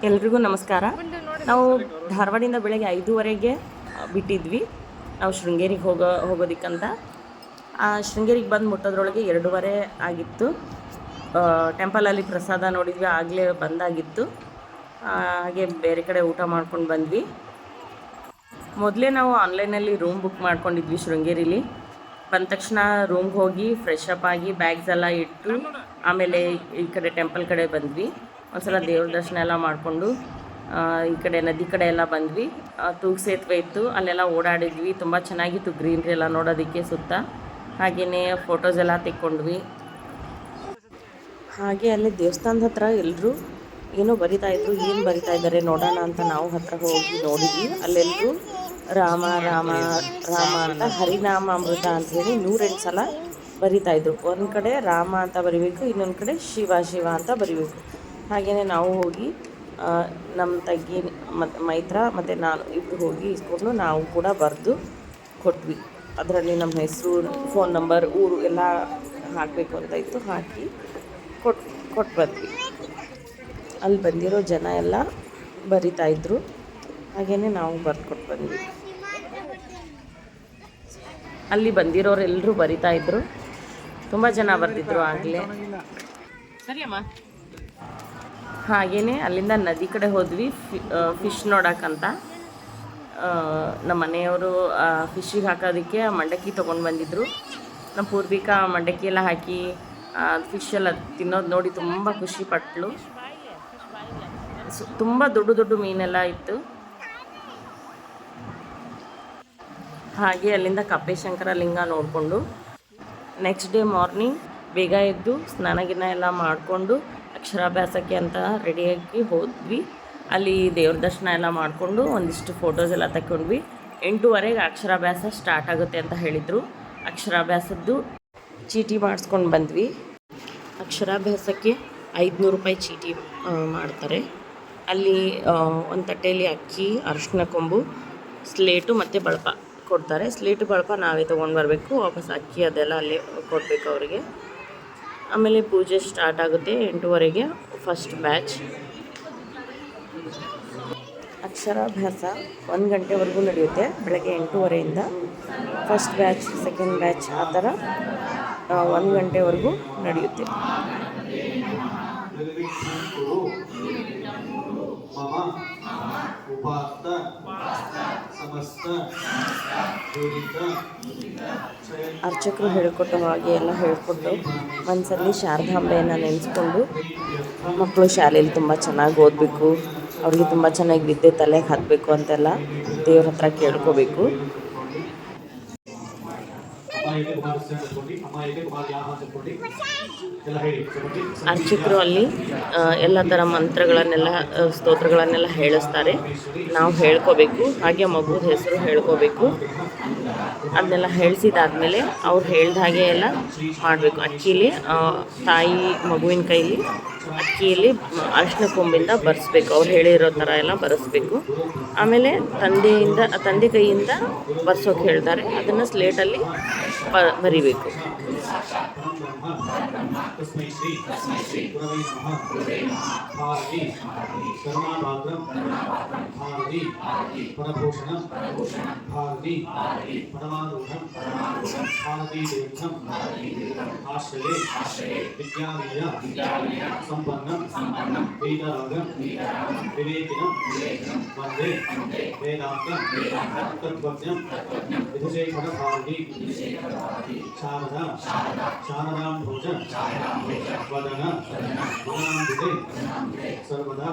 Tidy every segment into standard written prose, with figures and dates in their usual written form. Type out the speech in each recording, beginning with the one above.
ಎಲ್ರಿಗೂ ನಮಸ್ಕಾರ. ನಾವು ಧಾರವಾಡಿಂದ ಬೆಳಗ್ಗೆ 5:30ಗೆ ಬಿಟ್ಟಿದ್ವಿ. ನಾವು ಶೃಂಗೇರಿಗೆ ಹೋಗೋದಕ್ಕಂತ ಶೃಂಗೇರಿಗೆ ಬಂದು ಮುಟ್ಟೋದ್ರೊಳಗೆ 2:30 ಆಗಿತ್ತು. ಟೆಂಪಲಲ್ಲಿ ಪ್ರಸಾದ ನೋಡಿದ್ವಿ, ಆಗಲೇ ಬಂದಾಗಿತ್ತು. ಹಾಗೆ ಬೇರೆ ಕಡೆ ಊಟ ಮಾಡ್ಕೊಂಡು ಬಂದ್ವಿ. ಮೊದಲೇ ನಾವು ಆನ್ಲೈನಲ್ಲಿ ರೂಮ್ ಬುಕ್ ಮಾಡ್ಕೊಂಡಿದ್ವಿ ಶೃಂಗೇರಿಲಿ. ಬಂದ ತಕ್ಷಣ ರೂಮ್ಗೆ ಹೋಗಿ ಫ್ರೆಶ್ ಅಪ್ ಆಗಿ ಬ್ಯಾಗ್ಸ್ ಎಲ್ಲ ಇಟ್ಟು ಆಮೇಲೆ ಈ ಕಡೆ ಟೆಂಪಲ್ ಕಡೆ ಬಂದ್ವಿ. ಒಂದ್ಸಲ ದೇವ್ರ ದರ್ಶನ ಎಲ್ಲ ಮಾಡಿಕೊಂಡು ಈ ಕಡೆ ನದಿ ಕಡೆ ಎಲ್ಲ ಬಂದ್ವಿ. ತೂಗು ಸೇತುವೆ ಇತ್ತು, ಅಲ್ಲೆಲ್ಲ ಓಡಾಡಿದ್ವಿ. ತುಂಬ ಚೆನ್ನಾಗಿತ್ತು ಗ್ರೀನ್ರಿ ಎಲ್ಲ ನೋಡೋದಕ್ಕೆ ಸುತ್ತ. ಹಾಗೆಯೇ ಫೋಟೋಸ್ ಎಲ್ಲ ತೆಕ್ಕೊಂಡ್ವಿ. ಹಾಗೆ ಅಲ್ಲಿ ದೇವಸ್ಥಾನದ ಹತ್ರ ಎಲ್ಲರೂ ಏನೋ ಬರಿತಾಯಿದ್ರು. ಏನು ಬರಿತಾ ಇದ್ದಾರೆ ನೋಡೋಣ ಅಂತ ನಾವು ಹತ್ರ ಹೋಗಿ ನೋಡಿದ್ವಿ. ಅಲ್ಲೆಲ್ಲರೂ ರಾಮ ರಾಮ ರಾಮ ಅಂತ ಹರಿನಾಮಾಮೃತ ಅಂಥೇಳಿ 108 ಸಲ ಬರಿತಾಯಿದ್ರು. ಒಂದು ಕಡೆ ರಾಮ ಅಂತ ಬರಿಬೇಕು, ಇನ್ನೊಂದು ಕಡೆ ಶಿವ ಶಿವ ಅಂತ ಬರಿಬೇಕು. ಹಾಗೆಯೇ ನಾವು ಹೋಗಿ ನಮ್ಮ ತಂಗಿ ಮತ್ತು ಮೈತ್ರ ಮತ್ತು ನಾನು ಇಬ್ಬರು ಹೋಗಿ ಇಸ್ಕೊಂಡು ನಾವು ಕೂಡ ಬರೆದು ಕೊಟ್ವಿ. ಅದರಲ್ಲಿ ನಮ್ಮ ಹೆಸರು, ಫೋನ್ ನಂಬರ್, ಊರು ಎಲ್ಲ ಹಾಕಬೇಕು ಅಂತ ಇತ್ತು. ಹಾಕಿ ಕೊಟ್ಟು ಬಂದ್ವಿ. ಅಲ್ಲಿ ಬಂದಿರೋ ಜನ ಎಲ್ಲ ಬರಿತಾಯಿದ್ರು. ಹಾಗೆಯೇ ನಾವು ಬರೆದು ಕೊಟ್ಟು ಬಂದ್ವಿ. ಅಲ್ಲಿ ಬಂದಿರೋರೆಲ್ಲರೂ ಬರಿತಾಯಿದ್ರು. ತುಂಬ ಜನ ಬರ್ತಿದ್ರು ಆಗಲೇ. ಸರಿಯಮ್ಮ. ಹಾಗೆಯೇ ಅಲ್ಲಿಂದ ನದಿ ಕಡೆ ಹೋದ್ವಿ ಫಿಶ್ ನೋಡೋಕ್ಕಂತ. ನಮ್ಮ ಮನೆಯವರು ಫಿಶ್ಶಿಗೆ ಹಾಕೋದಕ್ಕೆ ಮಂಡಕ್ಕಿ ತೊಗೊಂಡು ಬಂದಿದ್ದರು. ನಮ್ಮ ಪೂರ್ವಿಕಾ ಮಂಡಕ್ಕಿ ಎಲ್ಲ ಹಾಕಿ ಫಿಶ್ ಎಲ್ಲ ತಿನ್ನೋದು ನೋಡಿ ತುಂಬ ಖುಷಿ ಪಟ್ಲು. ತುಂಬ ದೊಡ್ಡ ದೊಡ್ಡ ಮೀನೆಲ್ಲ ಇತ್ತು. ಹಾಗೆ ಅಲ್ಲಿಂದ ಕಪ್ಪೇಶಂಕರ ಲಿಂಗ ನೋಡಿಕೊಂಡು ನೆಕ್ಸ್ಟ್ ಡೇ ಮಾರ್ನಿಂಗ್ ಬೇಗ ಎದ್ದು ಸ್ನಾನ ಗಿನ ಎಲ್ಲ ಮಾಡಿಕೊಂಡು ಅಕ್ಷರಾಭ್ಯಾಸಕ್ಕೆ ಅಂತ ರೆಡಿಯಾಗಿ ಹೋದ್ವಿ. ಅಲ್ಲಿ ದೇವ್ರ ದರ್ಶನ ಎಲ್ಲ ಮಾಡಿಕೊಂಡು ಒಂದಿಷ್ಟು ಫೋಟೋಸ್ ಎಲ್ಲ ತಗೊಂಡ್ವಿ. 8:30ಗೆ ಅಕ್ಷರಾಭ್ಯಾಸ ಸ್ಟಾರ್ಟ್ ಆಗುತ್ತೆ ಅಂತ ಹೇಳಿದರು. ಅಕ್ಷರಾಭ್ಯಾಸದ್ದು ಚೀಟಿ ಮಾಡಿಸ್ಕೊಂಡು ಬಂದ್ವಿ. ಅಕ್ಷರಾಭ್ಯಾಸಕ್ಕೆ 500 ರೂಪಾಯಿ ಚೀಟಿ ಮಾಡ್ತಾರೆ. ಅಲ್ಲಿ ಒಂದು ತಟ್ಟೆಯಲ್ಲಿ ಅಕ್ಕಿ, ಅರಿಶಿನ ಕೊಂಬು, ಸ್ಲೇಟು ಮತ್ತು ಬಳಪ ಕೊಡ್ತಾರೆ. ಸ್ಲೇಟು ಬಳಪ ನಾವೇ ತೊಗೊಂಡು ಬರಬೇಕು. ವಾಪಸ್ ಅಕ್ಕಿ ಅದೆಲ್ಲ ಅಲ್ಲೇ ಕೊಡಬೇಕು ಅವರಿಗೆ. ಆಮೇಲೆ ಪೂಜೆ ಸ್ಟಾರ್ಟ್ ಆಗುತ್ತೆ 8:30ಗೆ. ಫಸ್ಟ್ ಬ್ಯಾಚ್ ಅಕ್ಷರಾಭ್ಯಾಸ 1 ಗಂಟೆವರೆಗೂ ನಡೆಯುತ್ತೆ. ಬೆಳಗ್ಗೆ 8:30ಇಂದ ಫಸ್ಟ್ ಬ್ಯಾಚ್, ಸೆಕೆಂಡ್ ಬ್ಯಾಚ್ ಆ ಥರ 1 ಗಂಟೆವರೆಗೂ ನಡೆಯುತ್ತೆ. ಅರ್ಚಕರು ಹೇಳಿಕೊಟ್ಟು ಹಾಗೆ ಎಲ್ಲ ಹೇಳಿಕೊಟ್ಟು ಮನಸ್ಸಲ್ಲಿ ಶಾರದಾಂಬೆಯನ್ನು ನೆನೆಸ್ಕೊಂಡು ಮಕ್ಕಳು ಶಾಲೆಯಲ್ಲಿ ತುಂಬ ಚೆನ್ನಾಗಿ ಓದಬೇಕು, ಅವ್ರಿಗೆ ತುಂಬ ಚೆನ್ನಾಗಿ ವಿದ್ಯೆ ತಲೆಗೆ ಹತ್ತಬೇಕು ಅಂತೆಲ್ಲ ದೇವ್ರ ಹತ್ರ ಕೇಳ್ಕೋಬೇಕು. ಅರ್ಚಕರು ಅಲ್ಲಿ ಎಲ್ಲ ಥರ ಮಂತ್ರಗಳನ್ನೆಲ್ಲ, ಸ್ತೋತ್ರಗಳನ್ನೆಲ್ಲ ಹೇಳಿಸ್ತಾರೆ. ನಾವು ಹೇಳ್ಕೋಬೇಕು. ಹಾಗೆ ಮಗುದ ಹೆಸರು ಹೇಳ್ಕೋಬೇಕು. ಅದನ್ನೆಲ್ಲ ಹೇಳಿಸಿದಾದ್ಮೇಲೆ ಅವ್ರು ಹೇಳ್ದ ಹಾಗೆ ಎಲ್ಲ ಮಾಡಬೇಕು. ಅಕ್ಕಿಲಿ ತಾಯಿ ಮಗುವಿನ ಕೈಲಿ ಅಕ್ಕಿಯಲ್ಲಿ ಅರಿಶಿನ ಕೊಂಬಿಂದ ಬರೆಸ್ಬೇಕು. ಅವ್ರು ಹೇಳಿರೋ ಥರ ಎಲ್ಲ ಬರೆಸ್ಬೇಕು. ಆಮೇಲೆ ತಂದೆ ಕೈಯಿಂದ ಬರ್ಸೋಕೆ ಹೇಳ್ತಾರೆ. ಅದನ್ನು ಸ್ಲೇಟಲ್ಲಿ ಬರಿಬೇಕು. ಸಂಪನ್ನಂ ವೇದರಾಗಂ ವಿವೇಕಿನಂ ವಂದೇ ವೇದಾಂತಂ ತತ್ವಜ್ಞಂ ವಿಧುಶೇಖರ ಭಾರತಿ ಶಾರದಾಂ ಭೋಜ ವದನ ವದನಾಂಬಿಕೆ ಸರ್ವದಾ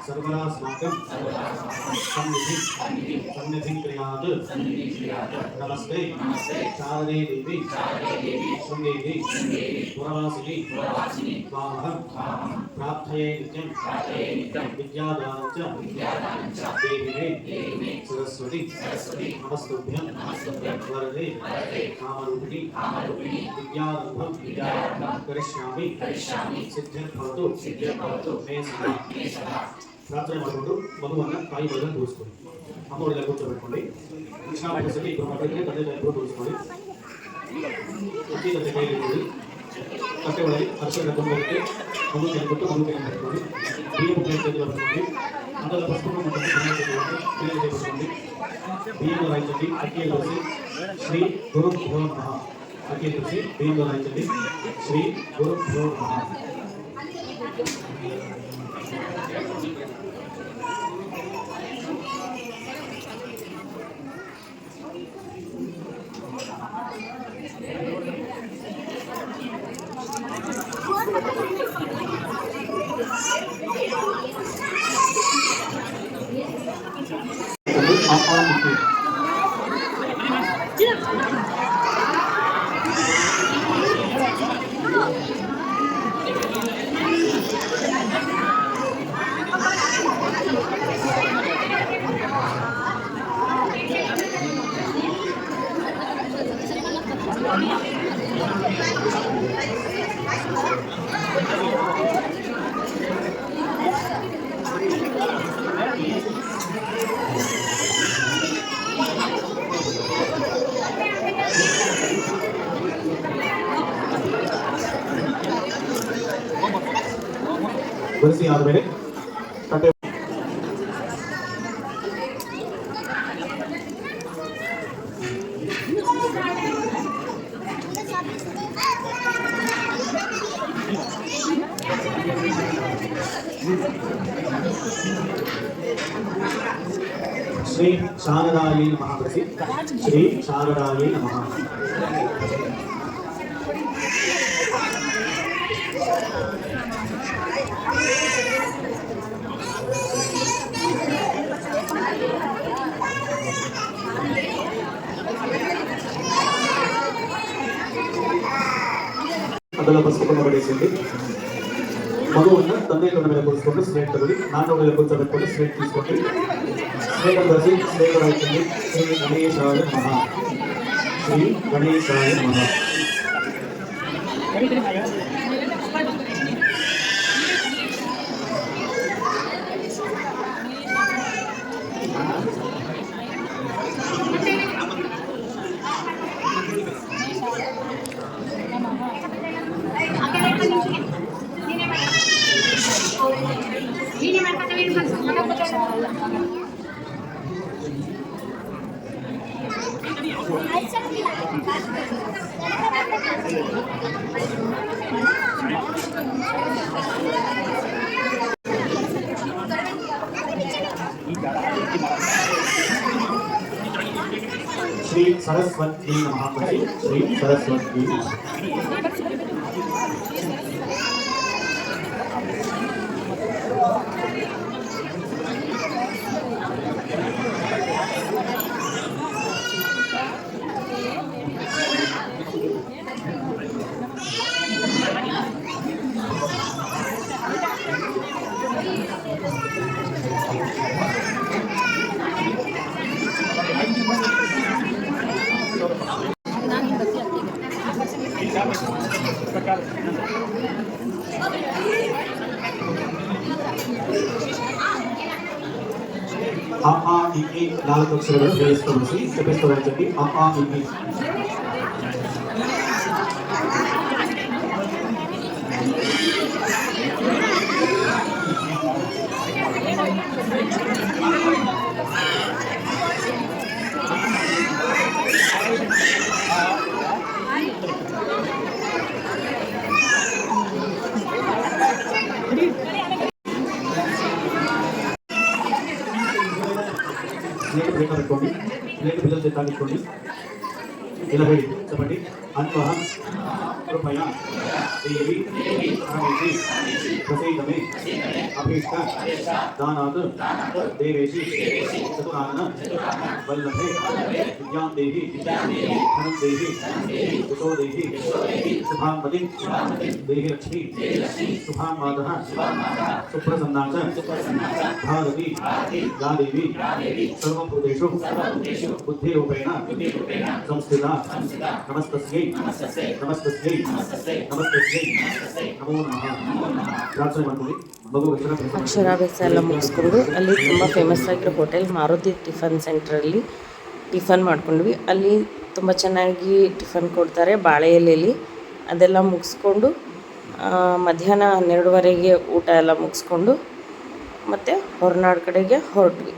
ಸರ್ವದಾಸ್ಮಾಕಂ ಸನ್ನಿಧಿಂ ಕ್ರಿಯಾತ್ ನಮಸ್ತೆ ಶಾರದೆ ದೇವಿ ಶೃಂಗೇರಿ ಪುರವಾಸಿನಿ ವಾಮಹಂ ಪ್ರಾರ್ಥಯೇ ನಿತ್ಯಂ ವಿದ್ಯಾದಾನಂ ಚ ದೇವಿನೇ ಸರಸ್ವತಿ ನಮಸ್ತುಭ್ಯಂ ವರದೆ ಕಾಮರೂಪಿಣಿ ವಿದ್ಯಾರಂಭಂ ಕರಿಷ್ಯಾಮಿ ಸಿದ್ಧಿರ್ಭವತು ಮೇ ಸದಾ. ಪ್ರಾರ್ಥನೆ ಮಾಡಿಕೊಂಡು ಮಗುವನ್ನು ತಾಯಿ ಬದಲು ತೋರಿಸ್ಕೊಳ್ಳಿ. ಅಮ್ಮವರೆಲ್ಲ ಕೂರ್ಚೋಬೇಡ್ಕೊಳ್ಳಿ. ಕೃಷ್ಣಾಭ್ಯಾಸಕ್ಕೆ ಇಬ್ಬರು ಮಕ್ಕಳಿಗೆ ತಂದೆ ತಾಯಿ ತೋರಿಸ್ಕೊಳ್ಳಿ. ಕೈಯಲ್ಲಿ ತಟ್ಟೆ ಒಳಗೆ ಅರಿಶಿನ ಕೊಂಡೋಗುತ್ತೆ ಮಗು ಕೈ ಕೊಟ್ಟು ಮಗು ಕೈ ಹಾಕಿಕೊಳ್ಳಿ ಬಿಳಿ ಮುಖೆ ತೆಗೆದು ಬರ್ಕೊಂಡು ಅದರ ಪುಷ್ಪಗಳು ಮತ್ತು ಬಿಳಿ ತೆಗೆದುಕೊಂಡು ಬಿಯ್ಯದ ರಾಜ್ಯದಲ್ಲಿ ಅಕ್ಕಿಯ ದೋಸೆ ಶ್ರೀ ಗುರು ಭೋ ನಮಃ ಅಕ್ಕಿಯ ದೋಸೆ ಬಿಯ್ಯದ ರಾಜ್ಯದಲ್ಲಿ ಶ್ರೀ ಗುರು ಭೋ ನಮಃ. ಬರಿಸಿ ಆದಮೇಲೆ ತಟ್ಟೆ ಶ್ರೀ ಶಾರದಾಯೇ ನಮಃ ಬರೆಸಿ ಶ್ರೀ ಶಾರದಾಯೇ ನಮಃ. ಅದೆಲ್ಲ ಪುಸ್ತಕವನ್ನು ಬಡಿಸಿಕೊಂಡು ಮಗುವನ್ನು ತಂದೆ ತೊಂದ ಮೇಲೆ ಕೂರಿಸಿಕೊಂಡು ಸ್ಲೇಟ್ ತಗೊಳ್ಳಿ ನಾನು ಮೇಲೆ ಕೂರಿಸಬೇಕು ಸ್ಲೇಟ್ తీసుకొని ಸ್ಲೇಟ್ ಬರೆಸಿ ಸ್ಲೇಟ್ ಹಾಕಿ ಶ್ರೀ ಗಣೇಶಾಯ ನಮಃ ಶ್ರೀ ಗಣೇಶಾಯ ನಮಃ. ಶ್ರೀ ಸರಸ್ವತಿ ನಮಃ ಶ್ರೀ ಸರಸ್ವತಿ ಅ ಆ ಇ ಈ 4 ಅಕ್ಷರಗಳು ಹೇಳಿಸ್ಕೊಳ್ಳಿ ಜಪಿಸ್ಕೊಳ್ಳಿ. ಅ ಆ ಇ ಈ ಪ್ಲೇಟ್ ಬೇಕಾಗಿಟ್ಕೊಂಡು ಪ್ಲೇಟ್ ಬಿಲ್ಲಲ್ ಜೊತೆಗಿಟ್ಕೊಂಡು ಇಲ್ಲ ಹೇಳಿ ಚಪಟಿ ಅನ್ವಹ ಕೃಪಯ ದೇವಿ ಪರಮೇಶಿ ಪ್ರಸೀದಮೆ ಅಭೀಷ್ಟ ದಾನಾತ್ ದೇವೇಶಿ ಚತುರಾನನ ವಲ್ಲಭೆ ವಿದ್ಯಾಂ ದೇಹಿ ಧನಂ ದೇಹಿ ಯಶೋ ದೇಹಿ ಶುಭಾಂ ಪತಿಂ ದೇಹಿ ಲಕ್ಷ್ಮೀ ಶುಭಾಂ ಮಾತಃ ಸುಪ್ರಸನ್ನಾ ಚ ಭಾರತಿ ಯಾ ದೇವಿ ಸರ್ವಭೂತೇಷು ಬುದ್ಧಿರೂಪೇಣ ಸಂಸ್ಥಿತಾ ನಮಸ್ತಸ್ಯೈ ನಮಸ್ತಸ್ಯೈ ನಮಸ್ತಸ್ಯೈ ನಮೋ ನಮಃ. ಪ್ರಾರ್ಥನೆ ಮಾಡ್ಕೊಳ್ಳಿ. ಮಗು ಅಕ್ಷರಾಭ್ಯಾಸ ಎಲ್ಲ ಮುಗಿಸ್ಕೊಂಡು ಅಲ್ಲಿ ತುಂಬ ಫೇಮಸ್ ಆಗಿರೋ ಹೋಟೆಲ್ ಮಾರುತಿ ಟಿಫನ್ ಸೆಂಟ್ರಲ್ಲಿ ಟಿಫನ್ ಮಾಡ್ಕೊಂಡ್ವಿ. ಅಲ್ಲಿ ತುಂಬ ಚೆನ್ನಾಗಿ ಟಿಫನ್ ಕೊಡ್ತಾರೆ ಬಾಳೆ ಎಲೆಯಲ್ಲಿ. ಅದೆಲ್ಲ ಮುಗಿಸ್ಕೊಂಡು ಮಧ್ಯಾಹ್ನ 12:30ಗೆ ಊಟ ಎಲ್ಲ ಮುಗಿಸ್ಕೊಂಡು ಮತ್ತು ಹೊರನಾಡು ಕಡೆಗೆ ಹೊರಟ್ವಿ.